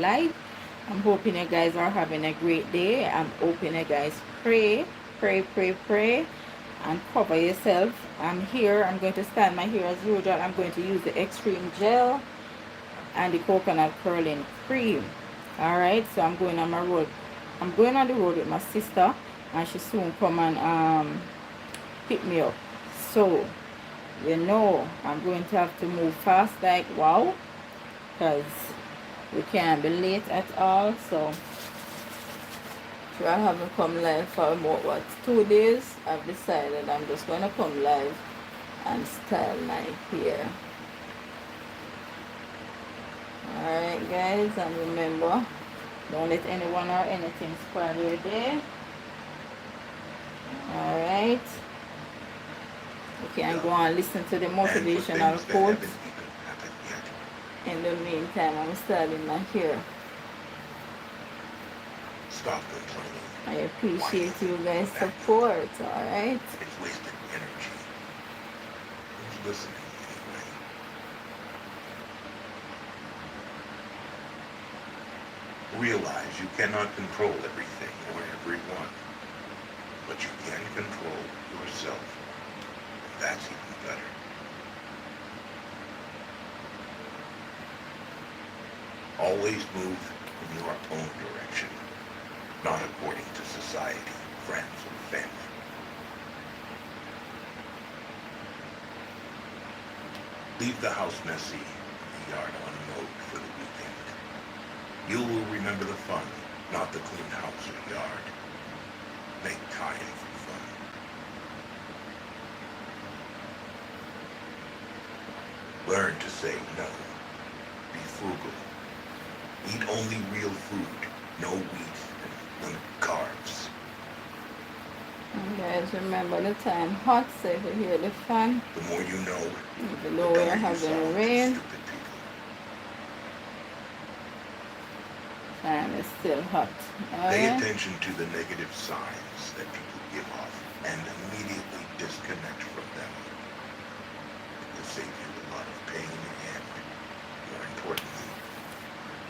light. I'm hoping you guys are having a great day. I'm hoping you guys pray, pray, pray, pray, and cover yourself. I'm here. I'm going to stand my hair as usual. I'm going to use the extreme gel and the coconut curling cream. All right, so I'm going on my road. I'm going on the road with my sister, and she soon come and pick me up. So you know I'm going to have to move fast like wow, because we can't be late at all. So I haven't come live for about what 2 days. I've decided I'm just going to come live and style my hair. Alright guys, and remember, don't let anyone or anything spoil your day. Alright, you can go and listen to the motivational quotes. In the meantime, I'm styling my hair. Stop complaining. I appreciate you guys' support, alright? It's wasted energy. Who's listening anyway? Realize you cannot control everything or everyone, but you can control yourself. And that's even better. Always move in your own direction, not according to society, friends, or family. Leave the house messy and the yard unmowed for the weekend. You will remember the fun, not the clean house or yard. Make time for fun. Learn to say no. Be frugal. Eat only real food, no wheat and carbs. And guys, remember the time hot, so if you hear the fan, The more you know, even though we're having rain, and it's still hot. Pay attention to the negative signs that people give off and immediately disconnect from them. It will save you a lot of pain and, more importantly,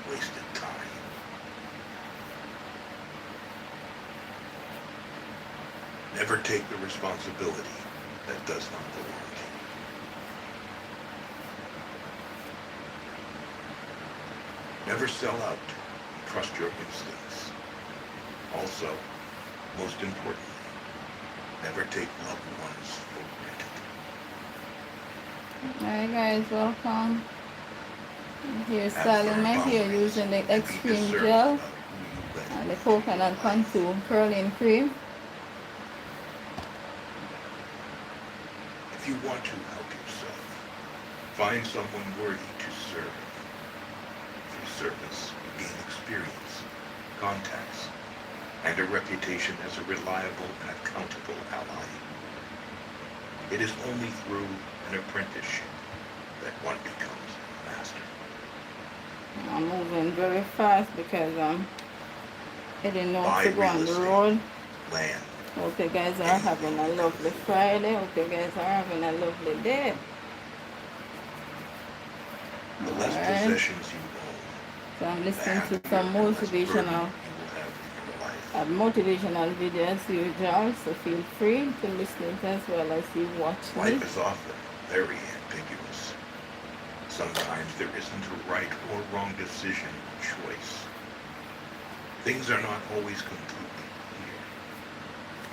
wasted time. Never take the responsibility that does not belong to you. Never sell out. Trust your instincts. Also, most importantly, never take loved ones for granted. Alright guys, welcome. I'm here styling my hair using the extreme gel and the coconut contour curling cream. If you want to help yourself, find someone worthy to serve. Through service, you gain experience, contacts, and a reputation as a reliable and accountable ally. It is only through an apprenticeship that one becomes a master. I'm moving very fast because I'm heading out to go on the road. Land. Hope you guys are having a lovely Friday. Hope you guys are having a lovely day. The less possessions you own, so I'm listening to some motivational videos as usual, so feel free to listen as well as you watch me. Life is often very ambiguous. Sometimes there isn't a right or wrong decision or choice. Things are not always completely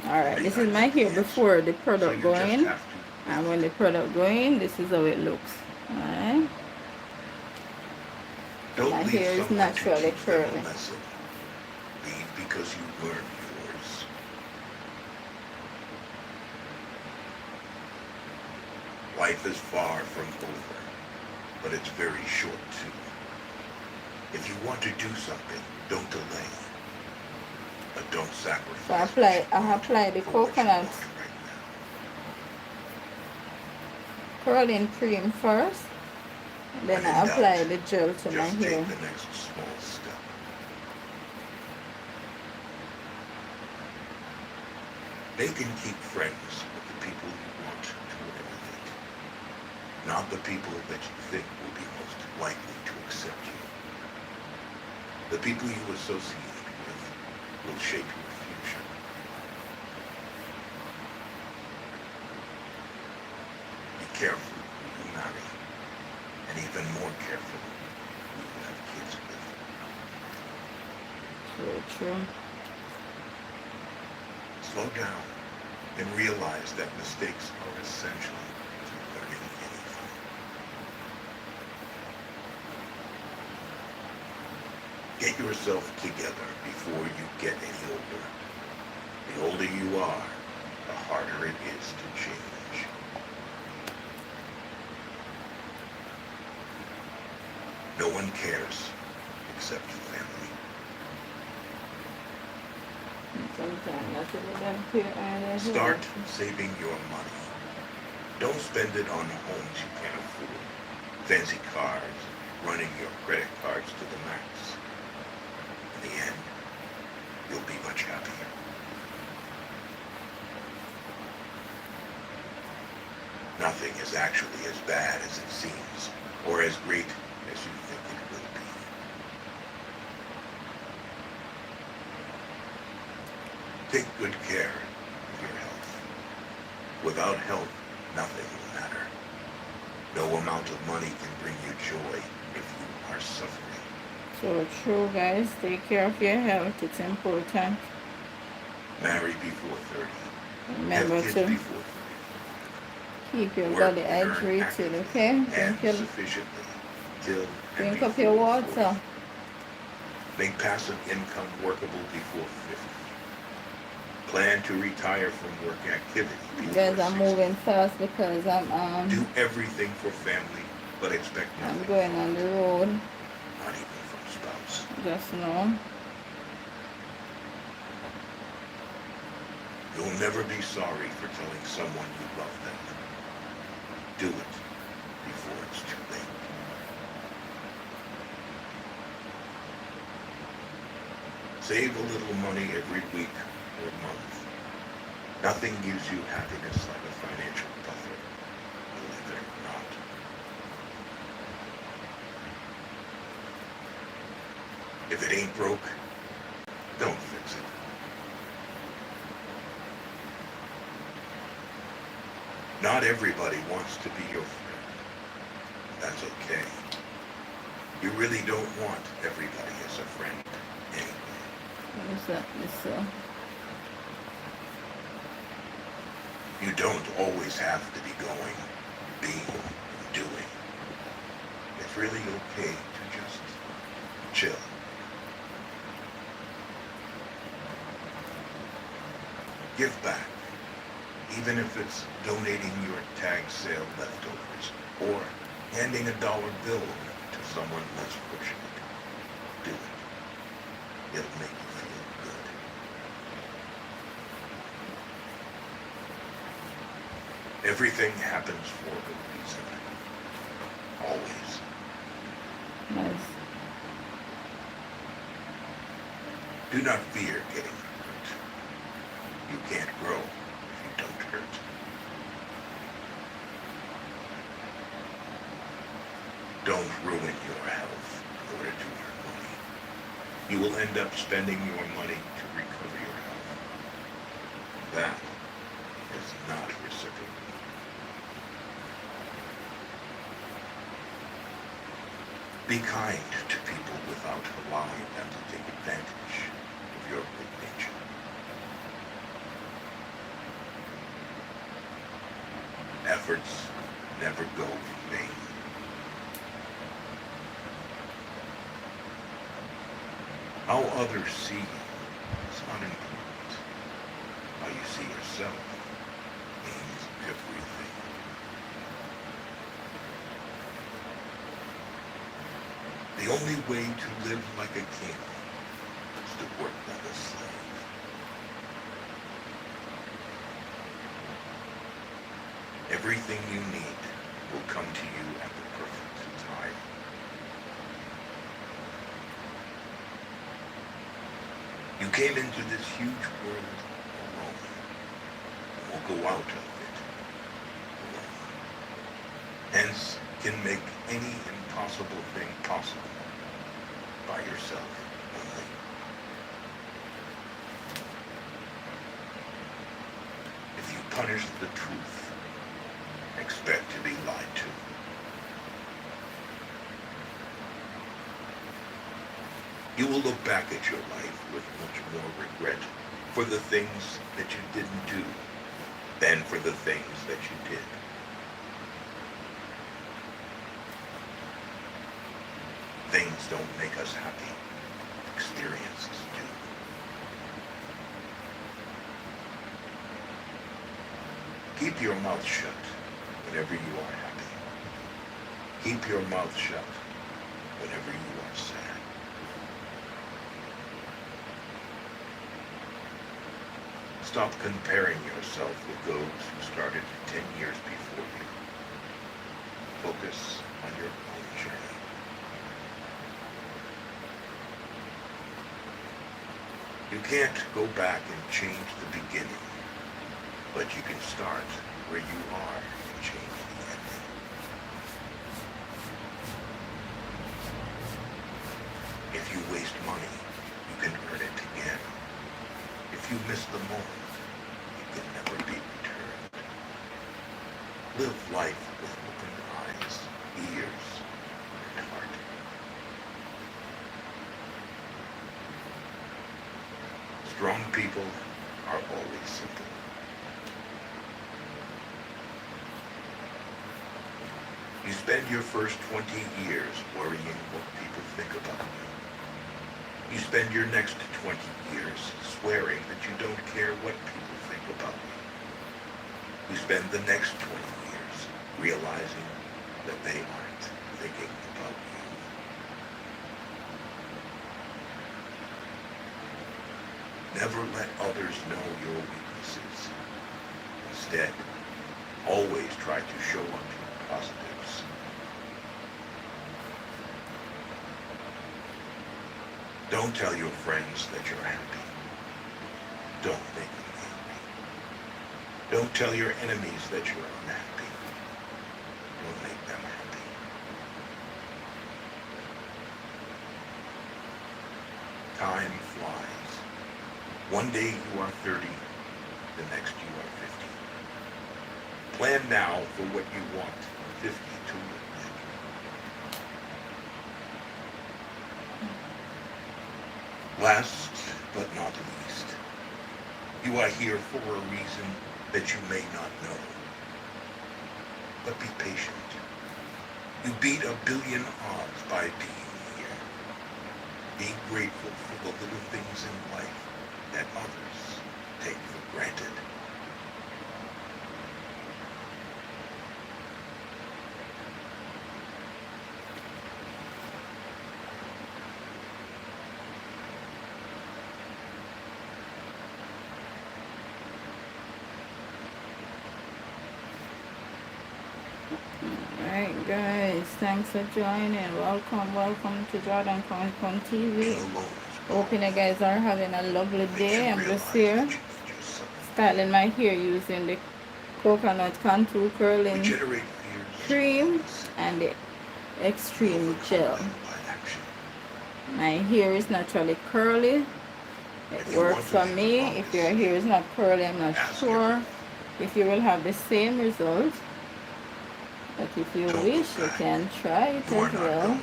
clear. Alright, this is my hair before the product go in, and when the product go in, this is how it looks. Alright. My hair is naturally curly. Leave because you learned yours. Life is far from over, but it's very short too. If you want to do something, don't delay. But don't sacrifice. So I apply the coconut curling cream first. Then I apply the gel to my hair. Take the next small step. Make and keep friends with the people you want to emulate, not the people that you think will be most likely to accept you. The people you associate with will shape your future. Be careful who you marry, and even more careful who you have kids with. So true. Slow down and realize that mistakes are essential to learning anything. Get yourself together before you get any older. The older you are, the harder it is to change. No one cares except family. Sometimes that's what them clear eyes. Start saving your money. Don't spend it on homes you can't afford, fancy cars, running your credit cards to the max. In the end, you'll be much happier. Nothing is actually as bad as it seems, or as great as you think it will be. Take good care of your health. Without health, nothing will matter. No amount of money can bring you joy if you are suffering. So true, guys. Take care of your health. It's important. Marry before 30. Remember Have kids to before 30. keep your Work body and earn hydrated, actively okay? and Drink, sufficiently till and drink up before your 40. water. Make passive income workable before 50. Plan to retire from work activity before Guys, I'm 60. moving fast because Do everything for family, but expect I'm nothing going from on it, the road not even from spouse. just now. You'll never be sorry for telling someone you love them. Do it before it's too late. Save a little money every week or month. Nothing gives you happiness like a financial buffer, believe it or not. If it ain't broke, don't fix it. Not everybody wants to be your friend. That's okay. You really don't want everybody as a friend anyway. What is that, Mister? You don't always have to be going, being, and doing. It's really okay to just chill. Give back, even if it's donating your tag sale leftovers or handing a dollar bill to someone less fortunate. Do it. It'll make you feel good. Everything happens for a reason. Always. Nice. Do not fear getting hurt. You can't grow if you don't hurt. Don't ruin your health in order to earn money. You will end up spending your money to recover your health. That is not reciprocal. Be kind to people without allowing them to take advantage of your good nature. Efforts never go in vain. How others see you is unimportant. How you see yourself means everything. The only way to live like a king is to work like a slave. Everything you need will come to you at the perfect time. You came into this huge world alone, and will go out of it alone. Hence, can make any impossible thing possible by yourself. tarnish the truth, expect to be lied to. You will look back at your life with much more regret for the things that you didn't do than for the things that you did. Things don't make us happy. Experiences do. Keep your mouth shut whenever you are happy. Keep your mouth shut whenever you are sad. Stop comparing yourself with those who started 10 years before you. Focus on your own journey. You can't go back and change the beginning, but you can start where you are and change the ending. If you waste money, you can earn it again. If you miss the moment, it can never be returned. Live life with open eyes, ears, and heart. Strong people are always simple. You spend your first 20 years worrying what people think about you. You spend your next 20 years swearing that you don't care what people think about you. You spend the next 20 years realizing that they aren't thinking about you. Never let others know your weaknesses. Instead, always try to show up your positives. Don't tell your friends that you're happy. Don't make them angry. Don't tell your enemies that you're unhappy. Don't make them happy. Time flies. One day you are 30, the next you are 50. Plan now for what you want 50 to look like. Last but not least, you are here for a reason that you may not know. But be patient. You beat 1 billion odds by being here. Be grateful for the little things in life that others take for granted. Alright guys, thanks for joining. Welcome to Jordan Comic Con TV. Hoping you guys are having a lovely day. I'm just here styling my hair using the coconut contour curling cream and the extreme gel. My hair is naturally curly. It works for me. If your hair is not curly, I'm not sure if you will have the same result. But if you wish, you can try it as well.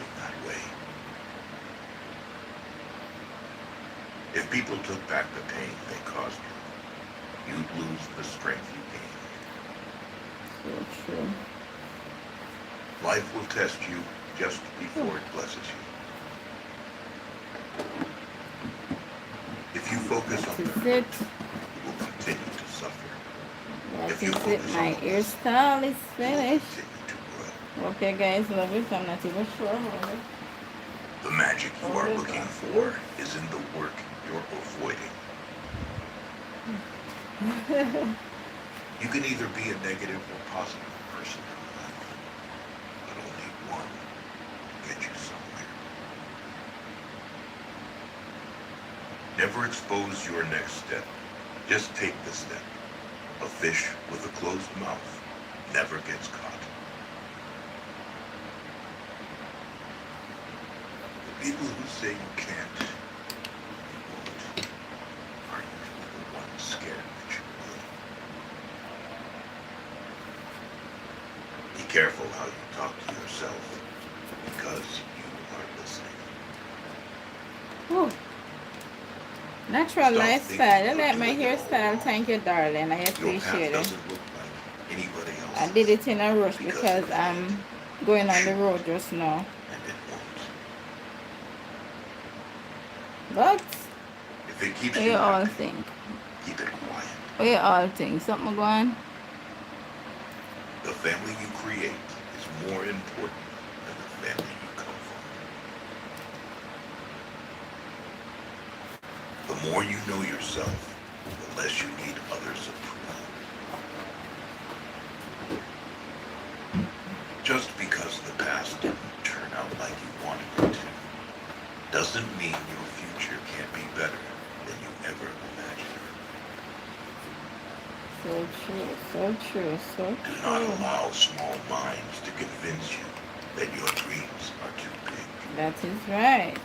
If people took back the pain they caused you, you'd lose the strength you gained. So true. Life will test you just before it blesses you. If you focus on the hurt, you will continue to suffer. That is it. My hairstyle is finished. Okay guys, love it. I'm not even sure how it. The magic you are looking for is in the work you're avoiding. You can either be a negative or positive person in life, but only one will get you somewhere. Never expose your next step. Just take the step. A fish with a closed mouth never gets caught. The people who say you can't, you won't, are usually the ones scared that you will. careful how you talk to yourself, because you are listening. Whew. Natural Stop lifestyle. You thinking like you're my doing it all hairstyle? wrong. Thank you, darling. I Your path appreciate it. doesn't look like anybody I else's. did it in a rush Because because it I'm can't, going on the shouldn't, road just now. and it won't. But If it keeps what you you all happy, think? keep it quiet. What you all think? Something going? The family you create is more important than the family you come from. The more you know yourself, the less you need others' approval. Just because the past didn't turn out like you wanted it to, doesn't mean your future can't be better than you ever imagined. So true, so true, so Do not true. allow small minds to convince you that your dreams are too big. That is right.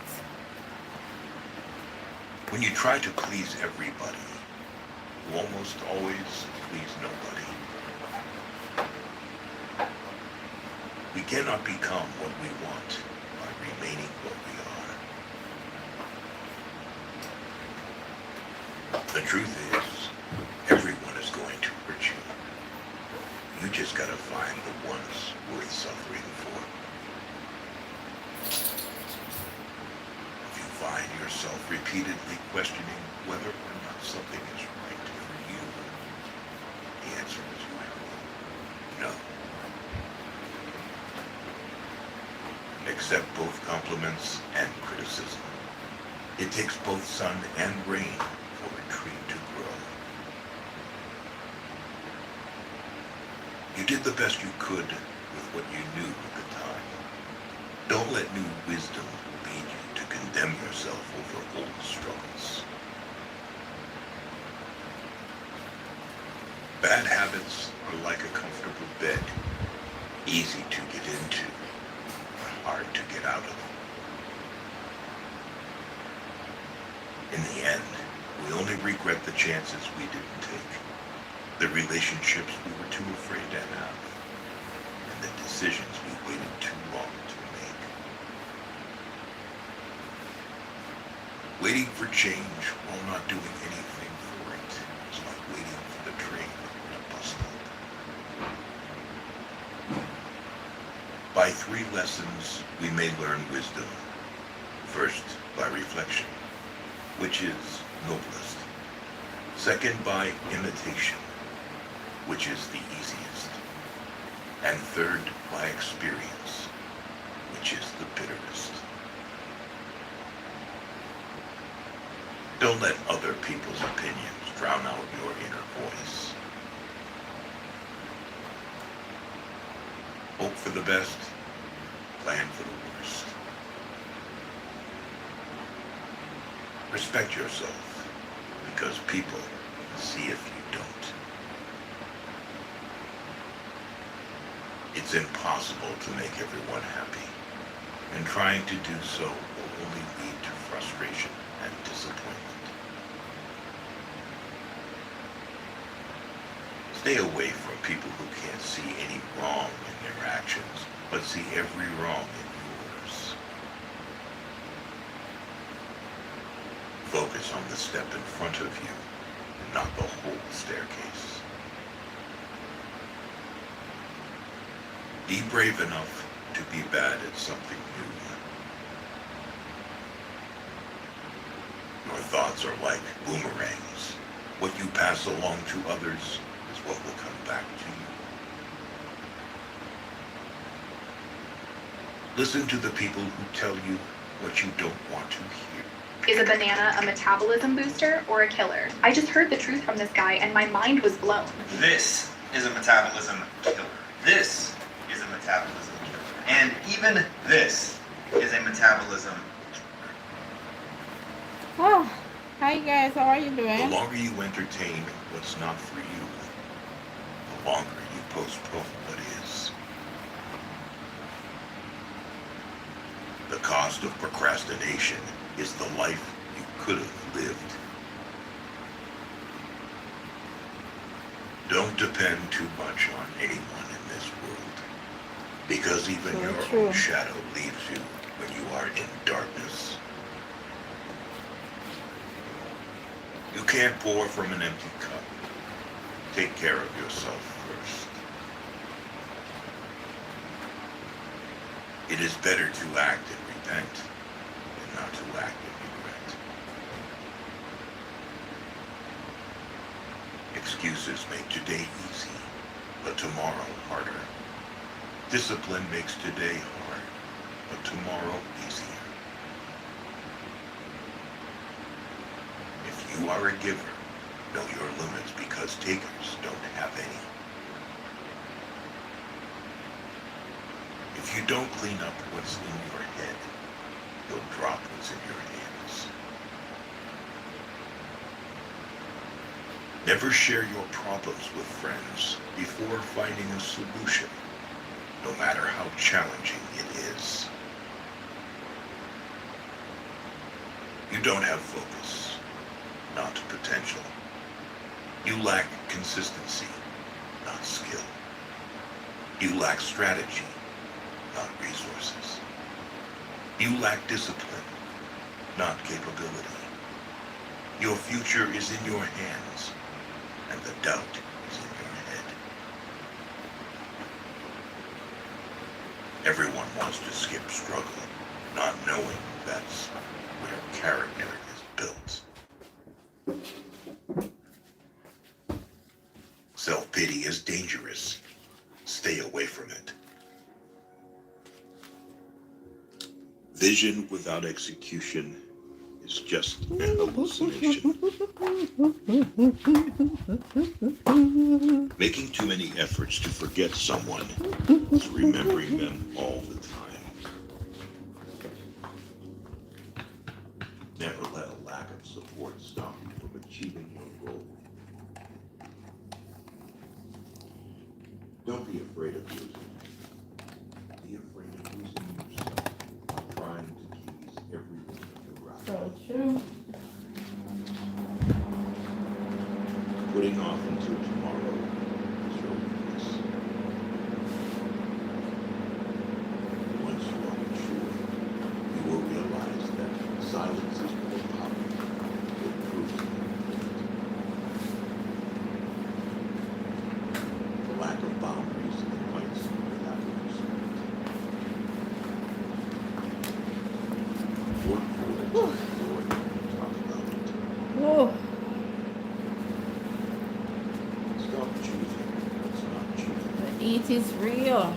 When you try to please everybody, you almost always please nobody. We cannot become what we want by remaining what we are. The truth is, everyone is going to hurt you. You just gotta find the ones worth suffering for. If you find yourself repeatedly questioning whether or not something is right for you, the answer is usually no. Accept both compliments and criticism. It takes both sun and rain for a tree to grow. You did the best you could with what you knew at the time. Don't let new wisdom lead you to condemn yourself over old struggles. Bad habits are like a comfortable bed, easy to get into, hard to get out of. In the end, we only regret the chances we didn't take, the relationships we were too afraid to have, and the decisions we waited too long to make. Waiting for change while not doing anything for it is like waiting for the train to bus stop. By 3 lessons, we may learn wisdom. First, by reflection, which is noblest. Second, by imitation, which is the easiest. And third, by experience, which is the bitterest. Don't let other people's opinions drown out your inner voice. Hope for the best, plan for the worst. Respect yourself, because people see if you don't. It's impossible to make everyone happy, and trying to do so will only lead to frustration and disappointment. Stay away from people who can't see any wrong in their actions, but see every wrong in yours. Focus on the step in front of you, and not the whole staircase. Be brave enough to be bad at something new. Your thoughts are like boomerangs. What you pass along to others is what will come back to you. Listen to the people who tell you what you don't want to hear. Is a banana a metabolism booster or a killer? I just heard the truth from this guy and my mind was blown. This is a metabolism killer. This is a metabolism killer. And even this is a metabolism Oh, hi guys, how are you The doing? longer you entertain what's not for you, the longer you postpone what is. The cost of procrastination is the life you could have lived. Don't depend too much on anyone in this world. Because even So your true. own shadow leaves you when you are in darkness. You can't pour from an empty cup. Take care of yourself first. It is better to act and repent than not to act and regret. Excuses make today easy, but tomorrow harder. Discipline makes today hard, but tomorrow easier. If you are a giver, know your limits because takers don't have any. If you don't clean up what's in your head, you'll drop what's in your hands. Never share your problems with friends before finding a solution, no matter how challenging it is. You don't have focus, not potential. You lack consistency, not skill. You lack strategy, not resources. You lack discipline, not capability. Your future is in your hands, and the doubt is in your head. Everyone wants to skip struggle, not knowing that's where character is built. Self-pity is dangerous. Stay away from it. Vision without execution is just an hallucination. Making too many efforts to forget someone is remembering them all the time. Never let a lack of support stop you from achieving your goal. Don't be afraid of losing. Be afraid of losing yourself, trying to please everyone around. So true. Putting off until tomorrow is your weakness. Once you are mature, you will realize that silence is more powerful than proof. The lack of boundaries invites lack of respect. Work for it, or talk about it. Oh, Stop choosing what's not choosing. the eat is real.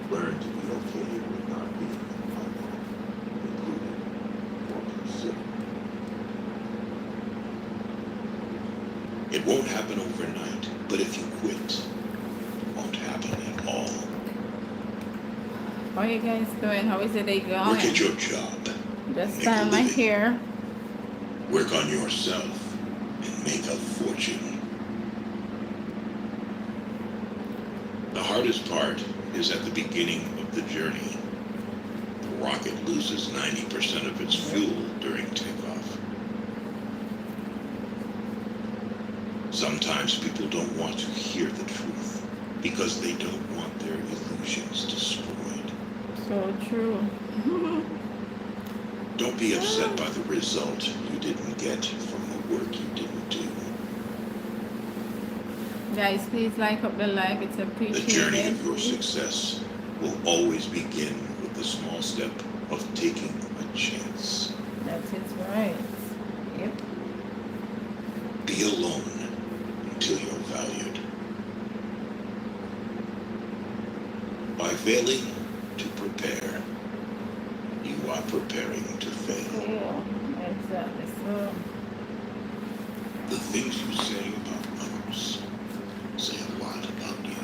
Learn to be okay with not being included or considered. It won't happen overnight, but if you quit, it won't happen at all. How you guys doing? How is the day Work going? at your job. Just Make style a my living. hair. Work on yourself and make a fortune. The hardest part is at the beginning of the journey. The rocket loses 90% of its fuel during takeoff. Sometimes people don't want to hear the truth because they don't want their illusions destroyed. So true. Don't be upset by the result you didn't get from the work you didn't do. Guys, please like up the like. It's The journey appreciated. of your success will always begin with the small step of taking a chance. That is right. Yep. Be alone until you're valued. By failing to prepare, you are preparing to fail. Yeah, exactly. So, The things you say about others say a lot about you.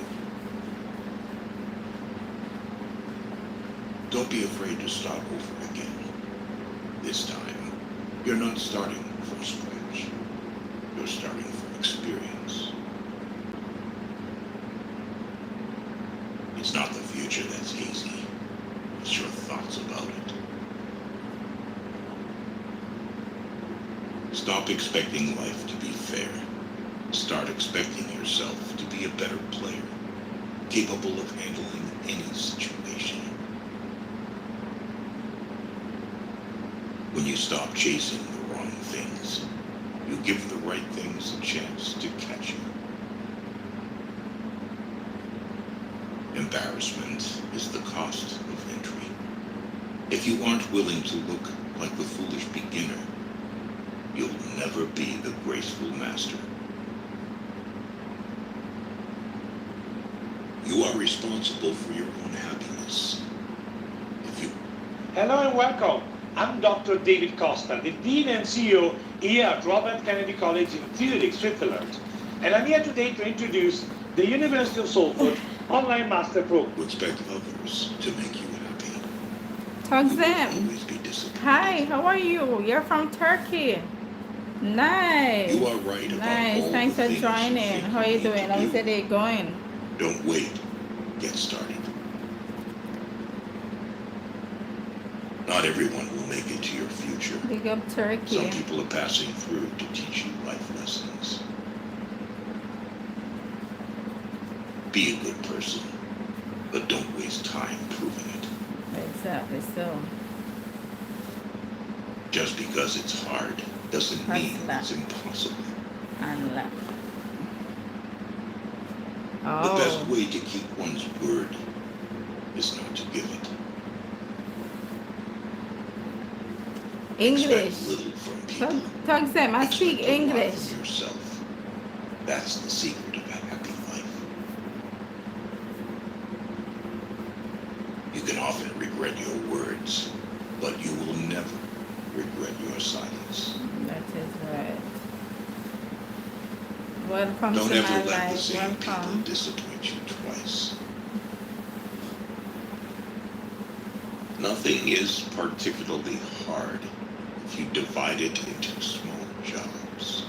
Don't be afraid to start over again. This time, you're not starting from scratch. You're starting from experience. It's not the future that's easy. It's your thoughts about it. Stop expecting life to be fair. Start expecting yourself to be a better player, capable of handling any situation. When you stop chasing the wrong things, you give the right things a chance to catch you. Embarrassment is the cost of entry. If you aren't willing to look like the foolish beginner, you'll never be the graceful master. You are responsible for your own happiness. If you Hello and welcome. I'm Dr. David Costa, the Dean and CEO here at Robert Kennedy College in Zurich, Switzerland. And I'm here today to introduce the University of Salford Online Master Program. expect others to make you happy, Talk you will them. always be disappointed. Hi, how are you? You're from Turkey. Nice. You are right about Nice. all Thanks the for things joining. think How are you need doing? to How's do. the day going? Don't wait. Get started. Not everyone will make it to your future. Big up Turkey. Some people are passing through to teach you life lessons. Be a good person, but don't waste time proving it. Exactly so. Just because it's hard doesn't That's mean that. it's impossible. And left. The best Oh. way to keep one's word is not to give it. English. Expect little from people. Talk them. I Expect speak a lot English. from yourself. That's the secret of a happy life. You can often regret your words, but you will never regret your silence. That is right. Welcome Don't to ever my let the life. same people Welcome. disappoint you twice. Nothing is particularly hard if you divide it into small jobs.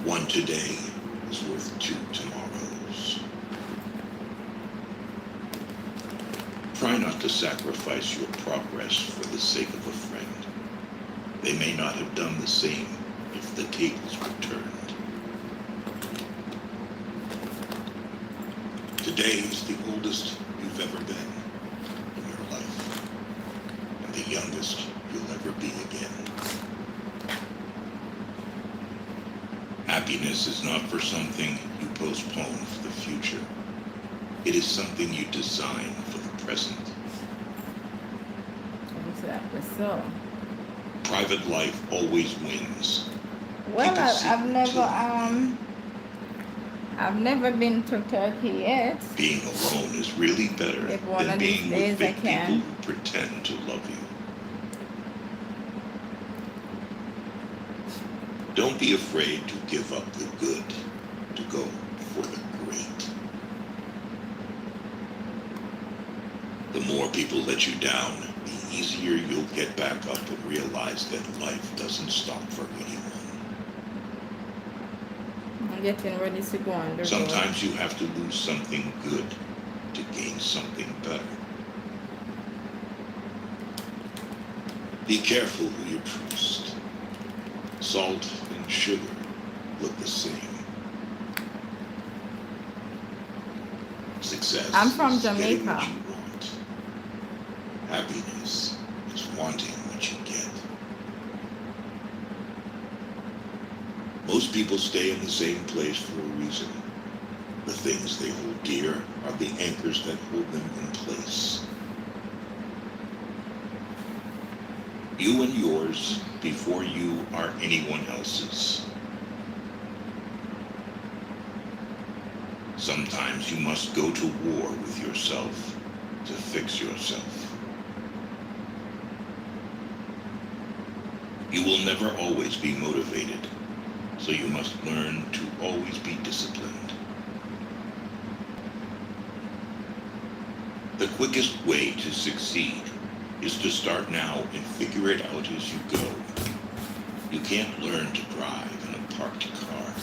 One today is worth 2 tomorrows. Try not to sacrifice your progress for the sake of a friend. They may not have done the same if the tables were turned. Today is the oldest you've ever been in your life, and the youngest you'll ever be again. Happiness is not for something you postpone for the future. It is something you design for the present. Exactly so. Private life always wins. Well, Keep a secret I've never been to Turkey yet. Being alone is really better If one than of these being days with I big can. people who pretend to love you. Don't be afraid to give up the good to go for the great. The more people let you down, the easier you'll get back up and realize that life doesn't stop for anyone. I'm getting ready to go on the road. Sometimes you have to lose something good to gain something better. Be careful who you trust. Salt and sugar look the same. Success I'm from is getting Jamaica. what you want. Happiness is wanting what you get. Most people stay in the same place for a reason. The things they hold dear are the anchors that hold them in place. You and yours before you are anyone else's. Sometimes you must go to war with yourself to fix yourself. You will never always be motivated, so you must learn to always be disciplined. The quickest way to succeed is to start now and figure it out as you go. You can't learn to drive in a parked car.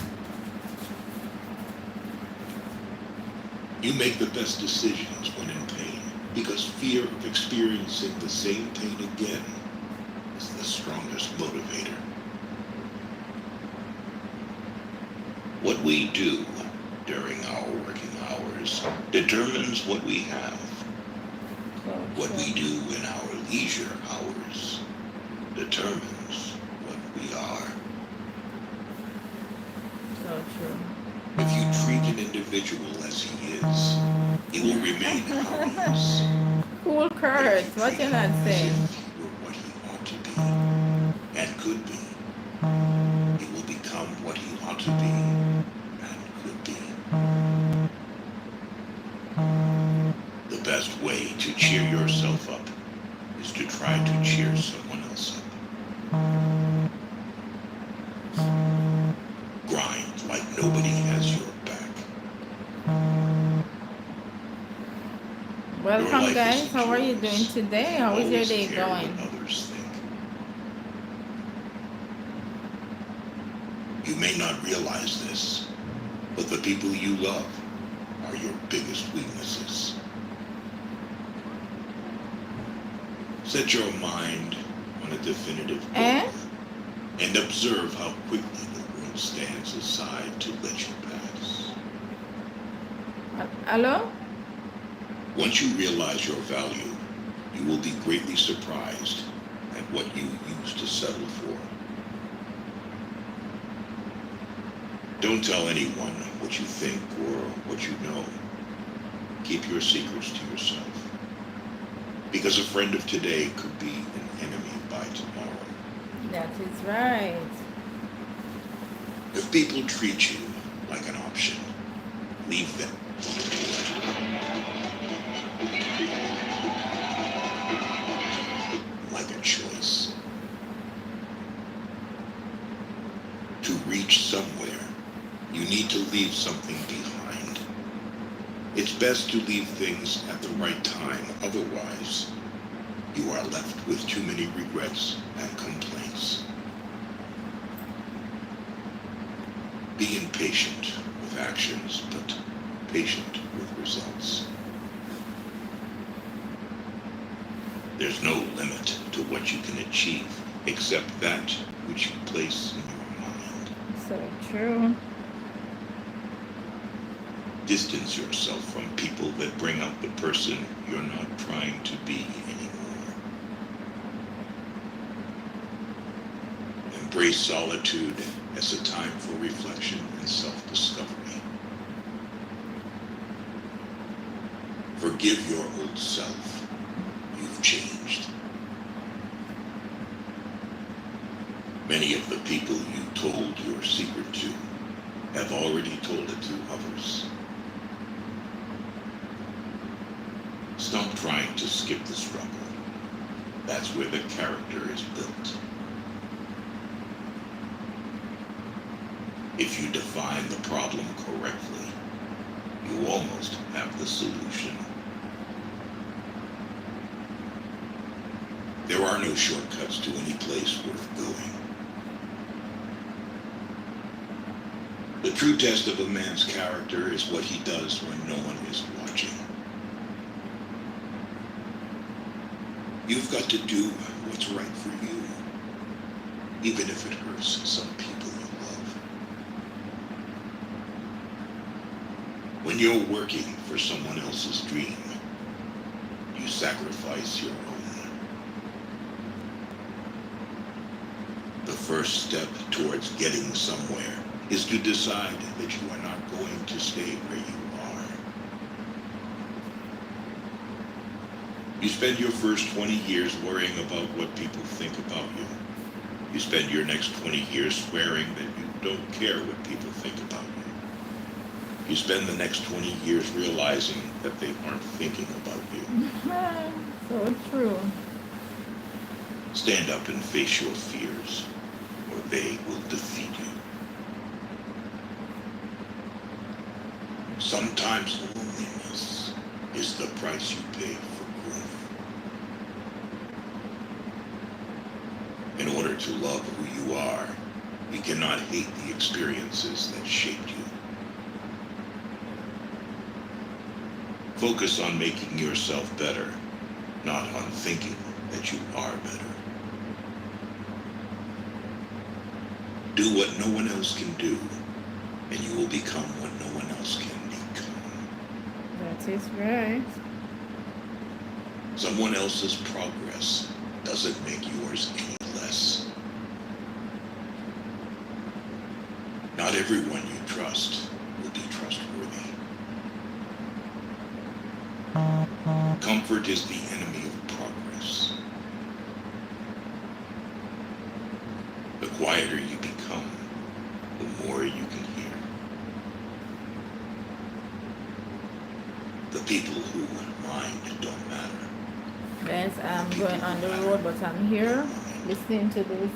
You make the best decisions when in pain, because fear of experiencing the same pain again is the strongest motivator. What we do during our working hours determines what we have. What we do in our leisure hours determines what we are. So true. If you treat an individual as he is, he will remain how he is. Cool, But Kurt. if you What treat you him not as saying? if he were what he ought to be and could be, he will become what he ought to be and could be. The best way to cheer yourself up is to try to cheer someone else up. Grind like nobody has your back. Your Welcome, life guys. isn't How are you yours. doing today? How is your Always day care going? what others think. You may not realize this, but the people you love are your biggest weaknesses. Set your mind on a definitive goal and observe how quickly the world stands aside to let you pass. Hello? Once you realize your value, you will be greatly surprised at what you used to settle for. Don't tell anyone what you think or what you know. Keep your secrets to yourself. Because a friend of today could be an enemy by tomorrow. That is right. If people treat you like an option, leave them. Like a choice. To reach somewhere, you need to leave something behind. It's best to leave things at the right time, otherwise, you are left with too many regrets and complaints. Be impatient with actions, but patient with results. There's no limit to what you can achieve except that which you place in your mind. So true. Distance yourself from people that bring out the person you're not trying to be anymore. Embrace solitude as a time for reflection and self-discovery. Forgive your old self. You've changed. Many of the people you told your secret to have already told it to others. Stop trying to skip the struggle. That's where the character is built. If you define the problem correctly, you almost have the solution. There are no shortcuts to any place worth going. The true test of a man's character is what he does when no one is watching. You've got to do what's right for you, even if it hurts some people you love. When you're working for someone else's dream, you sacrifice your own. The first step towards getting somewhere is to decide that you are not going to stay where you are. You spend your first 20 years worrying about what people think about you. You spend your next 20 years swearing that you don't care what people think about you. You spend the next 20 years realizing that they aren't thinking about you. So true. Stand up and face your fears, or they will defeat you. Sometimes loneliness is the price you pay for growth. In order to love who you are, you cannot hate the experiences that shaped you. Focus on making yourself better, not on thinking that you are better. Do what no one else can do, and you will become what no one else can become. That is right. Someone else's progress doesn't make yours any less. Not everyone you trust will be trustworthy. Comfort is the enemy of progress. The quieter you become, the more you can hear. The people who mind don't matter. Guys, I'm going on the road, but I'm here listening to this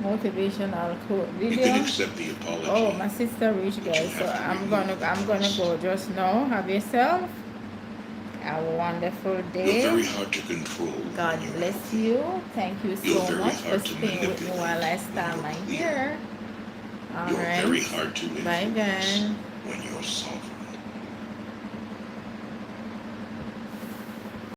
motivational quote You can video. accept the apology. Oh, my sister reached, guys, so I'm gonna go just now. Have yourself a wonderful You're day. very hard to control. God when you're bless healthy. you. Thank you You're so very much for hard to staying with me manipulate while I when style you're my clear. hair. You're very Alright. hard to Bye, influence guys. when you're sovereign.